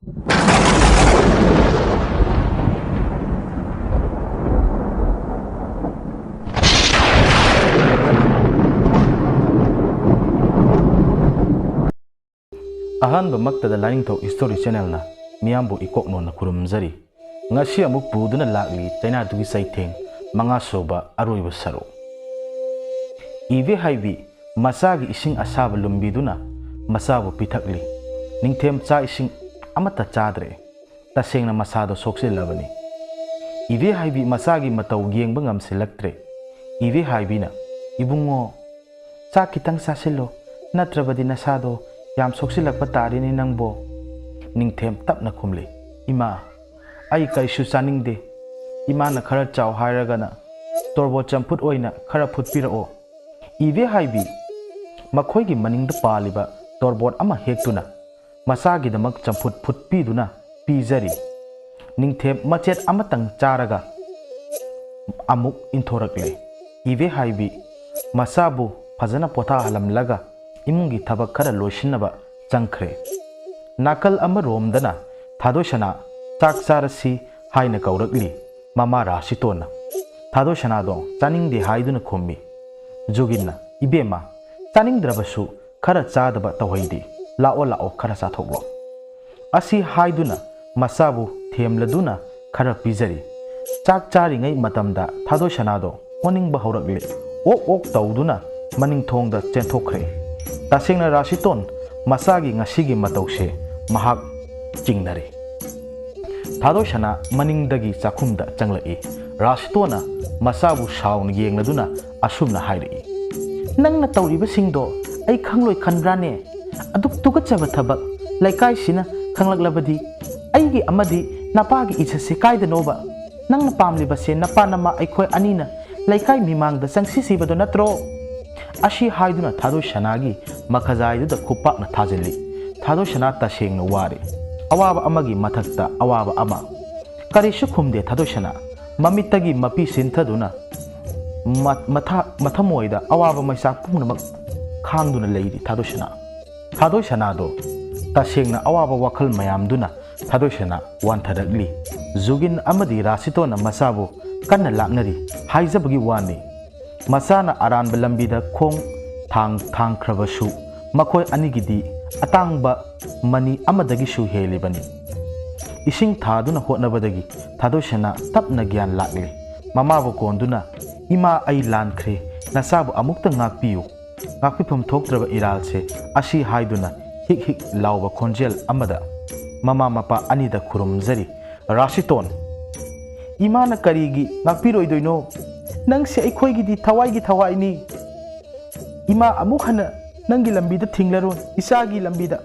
Ahanba maktada Laringthau History Channel na miyambu ikoknona kurumzari ngasi amuk puduna lakli China Dugi Cheitheng manga soba Aroiba saru ive haibi masagi ising asaba lumbiduna masabu pithakli ningthem cha ising amata chadre tasengna masado soksilabani ive haibi masagi matau yengba ngamsilaktre ive haibina ibungo cha kitang sasilo natrabadi nasado yam soksilakpa tarini nangbo ningthem tapna khumli ima ai kaisu chaningde imana khara chaw hairagana torbo champut oina khara phutpirao ive haibi makhoigi maningda paliba torbot ama hektuna masagi damak champut phutpiduna pijari ningthem machet amatang charaga amuk inthorakle ive haibi masabu fazana potha halamlaga imungi thabak khara loishinaba changkhre nakal amaromdana thadoshana chakcharasi haina kaurakli mama rasitona thadoshana do chaningde haiduna khommi joginna ibema chaningdrabasu khara chadaba tawhaidi lao lao khara chathoklo asi haiduna masabu themladuna khara pijari chak charingai matamda thadoshana do oningba haurakli ok tawduna maning thongda chenthokkhre tasengna rasiton masagi ngasigi matause mahak chingnare thadoshana maningdagi chakhumda changlai rasitona masabu shaun yengladuna asumna hairi nangna tawriba singdo ai khangloi khanbrane aduk tugatchaba thabak laikai sina khanglaklabadi aigi amadi napagi ichase kaidanoba nangna pamliba se napanama aikhoi anina laikai mimangda changsisibado natro ashi haiduna thadoshana gi makhajai da khupakna thajili thadoshana tasengna ware awaba amagi mathakta awaba ama karishu khumde thadoshana mamittagi mapi sinthaduna mathamoida awaba maisa pumnamak khangduna leiri thadoshana do tasengna awaba wakhal mayamduna thadoshana wanthadakli zugin amadi rasitona masabu kanna laknari haijabagi wani masana aranba lambida khong thang khrabasu makhoi anigidi atangba mani amadagi su helibani ising thaduna hotnabadagi thadoshana tapna gyan lakle mamabu konduna ima ai lankhre nasabu amukta ngakpiyu ngakpifam thoktraba iralse ashi haiduna hik lawba khonjel amada mama mapa anida khurumjari rasiton imana karigi ngakpiroidoino nangse aikhoigidi thawaini ima amuk hana nangi lambida thinglaron isagi lambida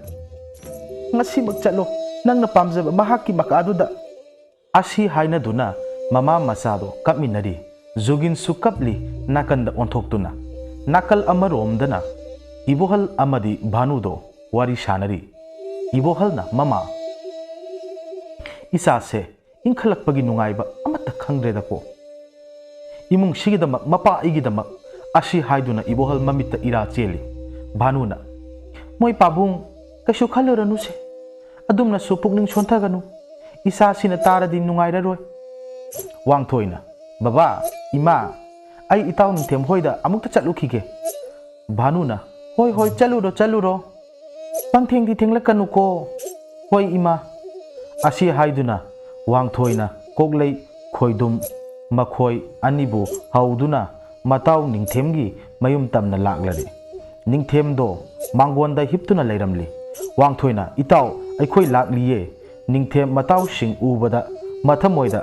ngasimak chatlo nangna pamjaba mahakki makaduda ashi haina duna mama masado kapminari jogin sukapli nakanda onthoktuna nakal amaromdana ibohal amadi bhanudo wari shanari ibohalna mama isase inkhalakpagi nungaiba amata khangredako imung sigidamak mapa igidamak ashi haiduna ibohal mamita ira cheli bhanuna moi pabung kaishu khaluranu se adumna su pukning sontaganu isa sina taradi nungairaroi wangthoina baba ima ai itaw ningthem hoida amukta chatlukige bhanuna hoi chaluro pangthengdi thenglakanu ko hoi ima ashi haiduna wangthoina koglei khoidum makhoi anibu hauduna mataw ningthemgi mayum tamna laklare ningthemdo mangonda hiptuna leiramli wangthoina itaw aikhoi lakliye ningthem mataw sing ubada mathamoida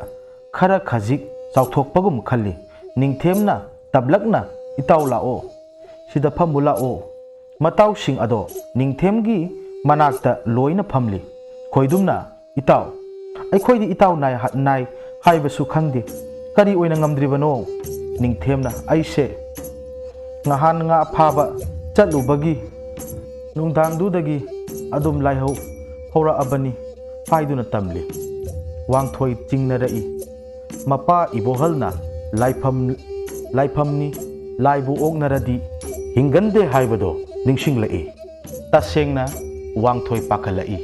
khara khajik chawthokpagum khalli ningthemna tablakna itaw lao sida phamula o mataw sing ado ningthemgi manakta loina phamli khoidumna itaw aikhoidi itaw nai haibasu khangde kari oina ngamdribano ningthemna aise ngahan nga phaba chatlubagi nungdangdudagi adum laihau hora abani haiduna tamli wangthoi chingnarai mapa ibohalna laifamni laibu oknaradi hingande haibado ningsinglai tasengna wangthoi pakhalai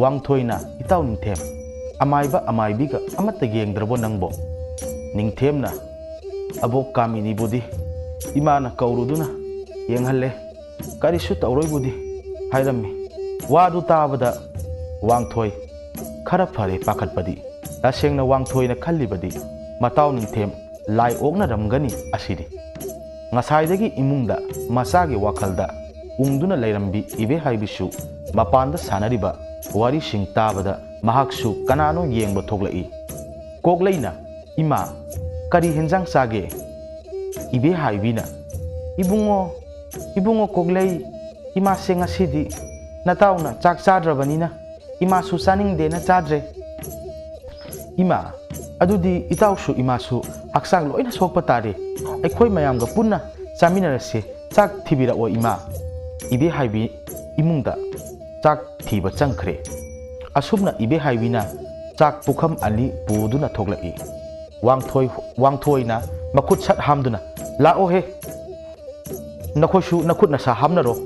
Wangthoina itaw ningthem amaiba amaibiga amata yengdrabo nangbo ningthemna abok kamini budi imana kauruduna yenghalle karisu tawroi budi hairami wadu tabada Wangthoi khara phare pakhatpadi tasengna Wangthoina khallibadi mataw ningthem lai okna ramgani asidi ngasaidagi imungda masagi wakhalda ungduna leirambi ibe haibisu mapanda sanariba wari sing tabada mahaksu kanano yengba thoklai kokleina ima kari henjang sage ibe haibina ibungo koklei ima senga sidi natawna chak chadrabanina ima su saning dena chadre ima adudi itawsu imasu haksang loina sokpa tare aikhoi mayamga punna chaminarase chak thibira o ima ibe haibi imungda chak thiba changkhre asubna ibe haibina chak pukham ali puduna thoklai Wangthoina makut sat hamduna lao he nakhosu nakut na sa hamnaro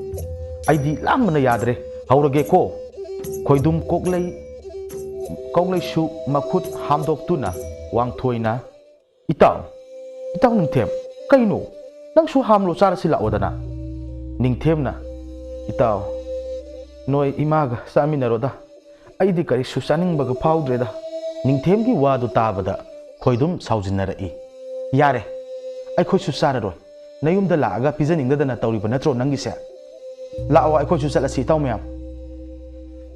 aidi lamna yadre haurage ko khoidum koglei su makut hamdoktuna Wangthoina itaw ningthem kaino nangsu hamlo charasi laodana ningthemna itaw noi imaga saminaroda aidi kari su saningbaga phawdreda ningthemgi wadu tabada khoidum saujinnarai yare ai khoisu sararoi nayumda laaga pijaningdana tawriba natro nangise lao ai khoisu chalasi taw myam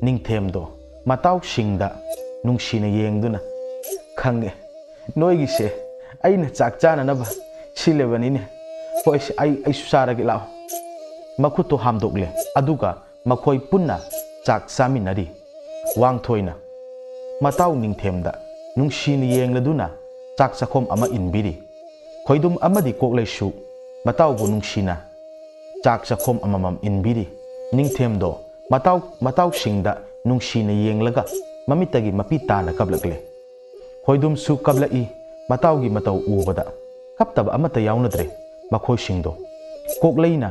ningthemdo mataw singda nungsina yengduna khange noigi se aina chak chana naba silebanine hoise ai susarage lao makuto hamdokle aduga makhoi punna chak saminari Wangthoina mataw ningthemda nungsina yengladuna chak sakhom ama inbiri khoidum amadi kokleisu matawbu nungsina chak sakhom amamam inbiri ningthemdo mataw singda nungsina yenglaga mamitagi mapi tana kablakle khoidum su kablai matawgi mataw ubada kaptaba amata yaunadre makhoi singdo kokleina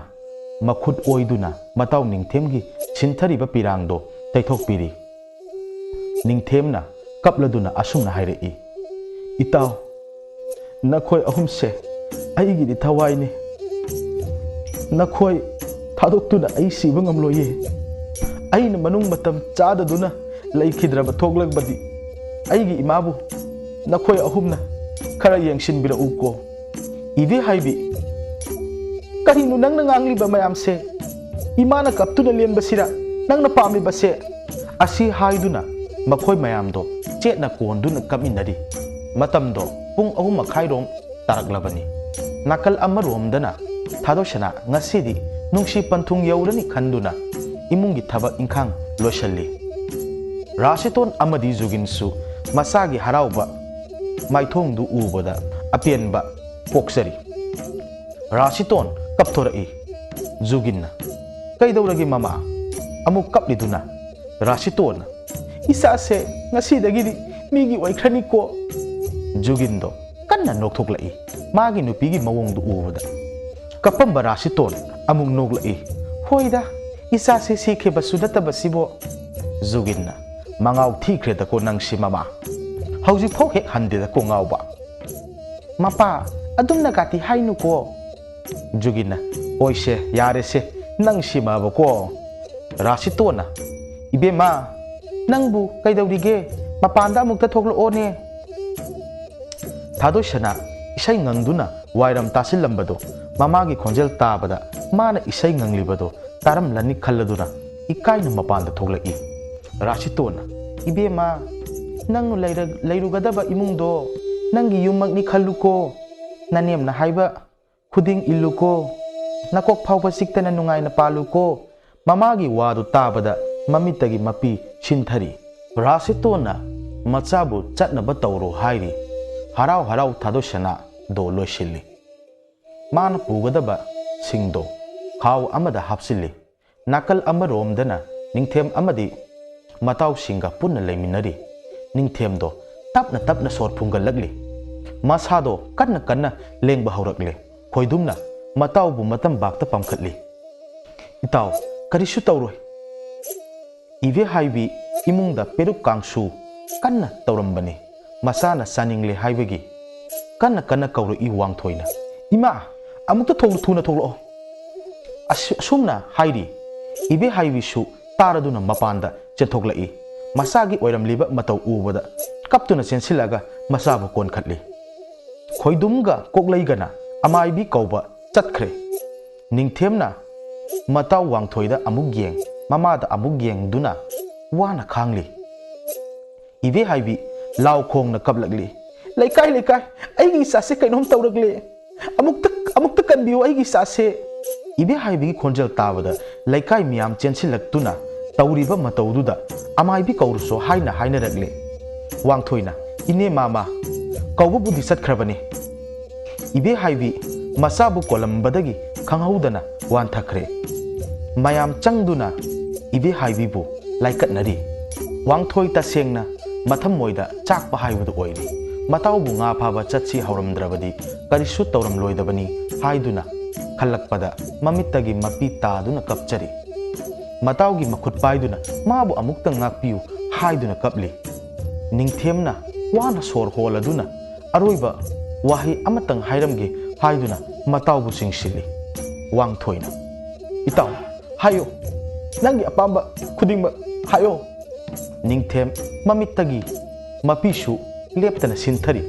makhut oiduna mataw ningthemgi sinthariba pirangdo taithokpiri ningthemna kapladuna asumna hairei itaw nakhoi ahumse aigi di thawaini nakhoi thadoktuna ai siba ngamloye aina manung matam chadaduna laikhidraba thoklagbadi aigi imabu nakhoi ahumna khara yengsinbira uko ive haibi karinu nangna ngangliba mayamse imana kaptuna lenbasira nangna pamibase asi haiduna makhoi mayamdo chetna konduna kaminari matamdo pung ahum makhairom taraklabani nakal amaromdana thadosana ngasidi nungsi panthung yaurani khanduna imungi thabak ingkhang loisalli rasiton amadi juginsu masagi harauba maithongdu ubada apienba poksari rasiton kapthorai juginna kaidawragi mama amuk kapliduna rasiton isase ngasidagidi migi oikrani ko jugindo kanna nokthoklai magi nupigi mawongdu ubada kapamba rasiton amung noklai hoida isase sikheba sudatabasibo juginna mangaw thikreda ko nangsi mama hauji phok he handeda ko ngawba mapa adumna gati hainu ko juginna oise yarese nangsi maba ko rasitona ibema nangbu kaidawrige mapanda mukta thoklo one thadosana isai ngangduna wairam tasilambado mamagi khonjel tabada mana isai nganglibado taram lani khalladuna ikaina mapanda thoklai rasitona ibema nangu leirugadaba imungdo nangi yummakni khalluko nanemna haiba khuding illuko nakok phawba siktana nungaina paluko mamagi wadu tabada mamitagi mapi sinthari rasitona machabu chatnaba tawro hairi harau thadosana do loisilli mana pugadaba singdo khaw amada hapsilli nakal amaromdana ningthem amadi mataw singa punna leiminari ningthemdo tapna sor phungalagli masado kanna lengba haurakle khoidumna matawbu matam bakta pamkhatli itaw karisu tawroi ive haibi imungda peruk kangsu kanna tauram masana saningle haibagi kanna kauru I wangthoina ima amukta thuna tholo asumna hairi ibe haiwisu taraduna mapanda chenthoklai masagi oiramliba matau ubada kaptuna sensilaga masabu kon khatli khoidumga kokleigana amaibi kauba chatkre ningthemna matau wangthoida amuk yeng mamada amuk yeng duna wana khangli ibe haibi law khongna kablagli laikai aigi sase kainom tawragli amukta kanbiu aigi sase ibe haibi khonjal tabada laikai miam chensilaktuna tawriba matawduda amaibi kaurso haina ragli wangthoina ine mama kaubu budi satkrabani ibe haibi masabu kolambadagi khanghaudana wan thakre mayam changduna ibe haibibu laikatnari wangthoi tasengna matham moida chakpa haibudu oiri matawbu nga phaba chatsi hauramdrabadi karisu tawram loidabani haiduna khalakpada mamittagi mapi taduna kapchari matawgi makhut paiduna mabu amukta ngakpiu haiduna kapli ningthemna wana sor holaduna aroiba wahi amatang hairamge haiduna matawbu singsili wangthoina itaw hayo nangi apamba khudingma hayo ningthem mamittagi mapisu leptana sinthari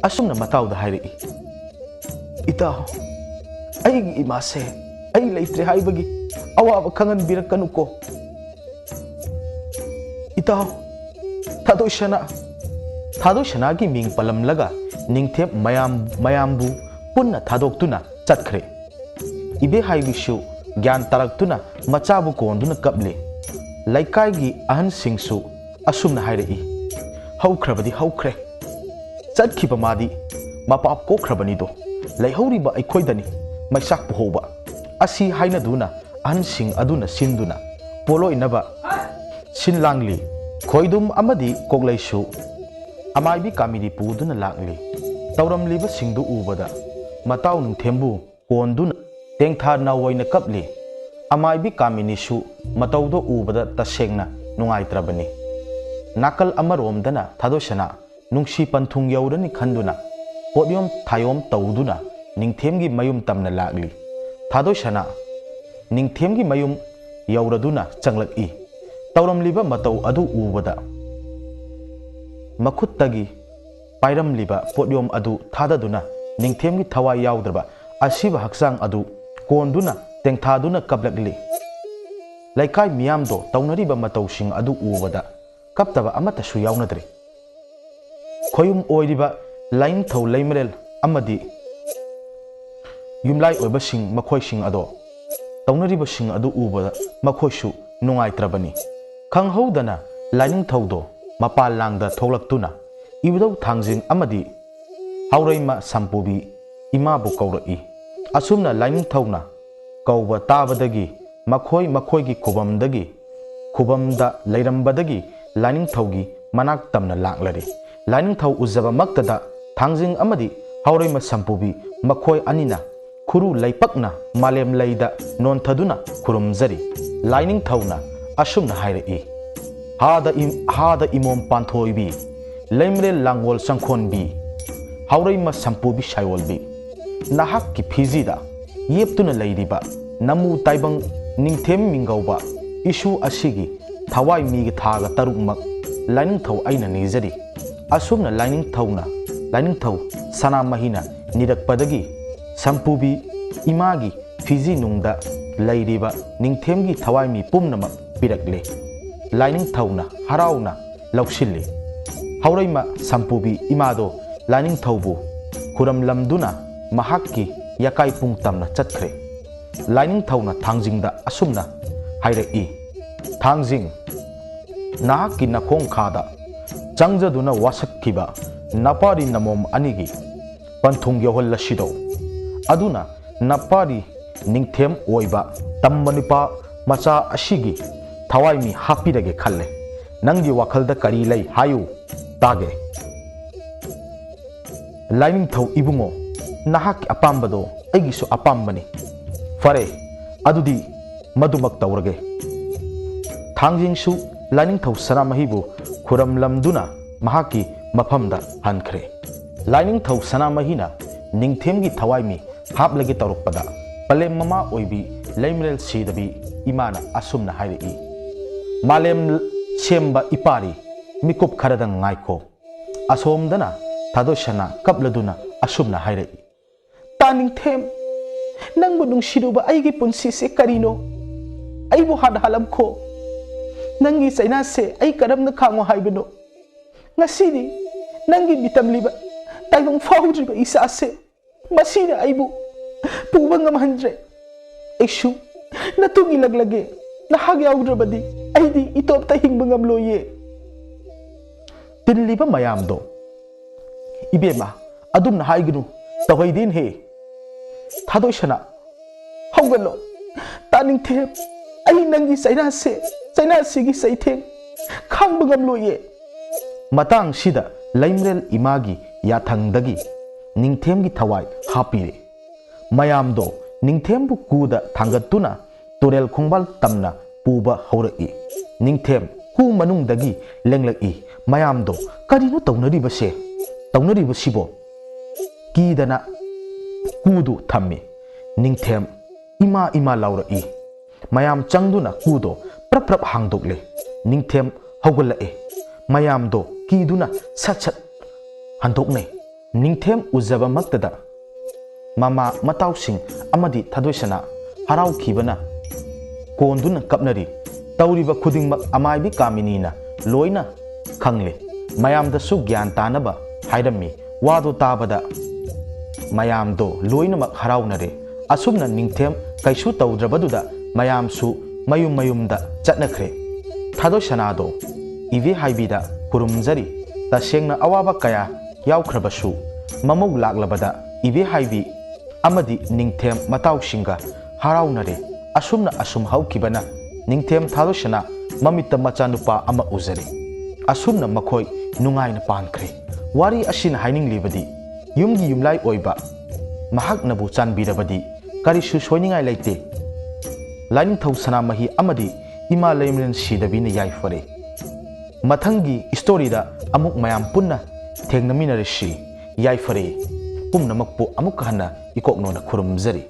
asumna matawda hairi itaw aigi imase ai leitre haibagi awaba khangan birakanuko itaw thadoi gi ming palam laga ningthem mayambu punna thadok chatkre ibe haibisu gyan taraktuna machabu konduna kaple laikai gi ahan singsu asumna hairi haukhre chatkhiba madi mapap kokhrabani do laihoriba aikhoidani maisak puhoba asi haina duna ahan sing aduna sinduna polo inaba sinlangli khoidum amadi koglaisu amaibi kamidi puduna lakli tawramliba singdu ubada mataw ningthembu konduna tengtha nawoina kapli amaibi kaminisu matawdo ubada tasengna nungaitrabani nakal amaromdana thadosana nungsi panthung yaurani khanduna podyom thayom tawduna ningthemgi mayum tamna lakli thadosana ningthemgi mayum yauraduna changlaki tawramliba mataw adu ubada makhuttagi pairamliba podyom adu thadaduna ningthemgi thawai yaudrba asiba haksang adu konduna tengthaduna kablakli laikai miyamdo tawnariba matawsing adu ubada kaptaba amata su yaunadri khoyum oiriba lain thau laimerel amadi yumlai oiba sing makhoi sing ado tawnariba sing adu ubada makhoisu nungai trabani khanghaudana laining thaudo mapal langda tholaktuna ibudau thangjing amadi hauraima sampubi imabu kaurai asumna laining thauna kauba tabadagi makhoi gi khubamda lairambadagi laining thaugi manak tamna laklari laining thau uzaba maktada thangjing amadi hauraima sampubi makhoi anina khuru laipakna malem laida nonthaduna khurumjari laining thauna asumna hairi hada imom panthoibi laimre langwol sangkhonbi hauraima sampubi shaiwolbi nahak ki phizida yeptuna lairiba namu taibang ningthem mingauba isu asigi thawai mi thaga tarukmak laining thau aina nizari asumna laining thau sana mahina nirakpadagi sampubi imagi phizi nungda lairiba ningthemgi thawai mi pumnamak pirakle laining thauna harauna lausilli hauraima sampubi imado laining thaubu khuram lamduna mahakki yakai pung tamna chatkre laining thauna thangjingda asumna hairei thangjing nahakki nakhong khada changjaduna wasakkiba napari namom anigi panthung yohollasido aduna napari ningthem oiba tammanipa macha asigi thawai mi hapirage khalle nangi wakhalda kari lei hayu tage laining thau ibungo nahak apambado aigisu apambani fare adudi madumak tawrage thangjingsu Lainingthou सनामहीबु खुरमलमदुना महाकी मफमदा हनखरे लाइनिंगथौ सनामहीना निंगथेमगी थवाइमी हापलगे तौरपदा पलेम ममा ओइबी लेमरेल सीदबी इमाना असुमना हाइरई मालेम सेम्बा इपारी मिकुप खरदंग ngaiko asomdana thadosana kapladuna asumna hairei taningthem nangbu nungsiruba aigi punsi se karino aibu had halam kho nangi chaina se ai karamna khango haibino ngasidi nangi bitamliba taibong faudriba isa se masina aibu puba ngamhandre ishu natungi laglage nahag yaudrebadi aidi itopta hingba ngamloye तिल्लीबा मयामदो इबेमा अदुमना हाइगनु तवैदिन हे थादोइसना हौगलो तानिंथे आई नंगी China सिगी सैथे खांबगमलोये मतांग सिदा लैमरेल Imangi याथंगदगी निंगथेमगी थवाई हापीरे मयामदो निंगथेमबु कुदा थांगतुना तुरेल खोंबाल तमना पुबा हौरई निंगथेम कु मनुंगदगी लेंगलई मयामदो करिनो तौनरिबसिबो कीदना कुदु थम्मी निंगथेम इमा लाउरई मयाम चंगदुना कुदो प्रप हांगदोकले निंगथेम हौगलए मयामदो कीदुना सट हंदोकने निंगथेम उजबा मक्तदा मामा मताउसिंग अमदी थदोइसना हराउखिबना कोंदुना कपनरी तौरिबा खुदिंगमक अमाइबी कामिनीना लोइना खंगले मयामदसु ज्ञान तानबा हाइरमी वादो ताबदा मयामदो लोइनमक हराउनरे असुमना निंगथेम कैसु तौद्रबदुदा मयामसु मयुमदा चटनखरे थादोसनादो इवे हाइबीदा खुरुमजरी तसेंगना अवाबा कया याउख्रबसु ममौ लाक्लबदा इवे Hibi अमदी Ningthem मताउसिंगा हराउनरे असुमना assume हौखिबना Ningthem थादोसना ममित्ता मचानुपा अमा उजरे असुमना मखोय नुंगाइना पानखरे वारी असिना हाइनिंगलिबदी युमगी युमलाई ओइबा महाकनबु चानबीरबदी करिसु सोइनिंगाइ लैते लाइनिंगथौ सनामही अमदी इमा लेमरेन सीदबीना याइफरे मथंगी स्टोरीदा अमुक मयाम पुन्ना थेंगनमिनरसि याइफरे पुमनमकपु अमुक हन्ना इकोकनोना खुरुमजरी।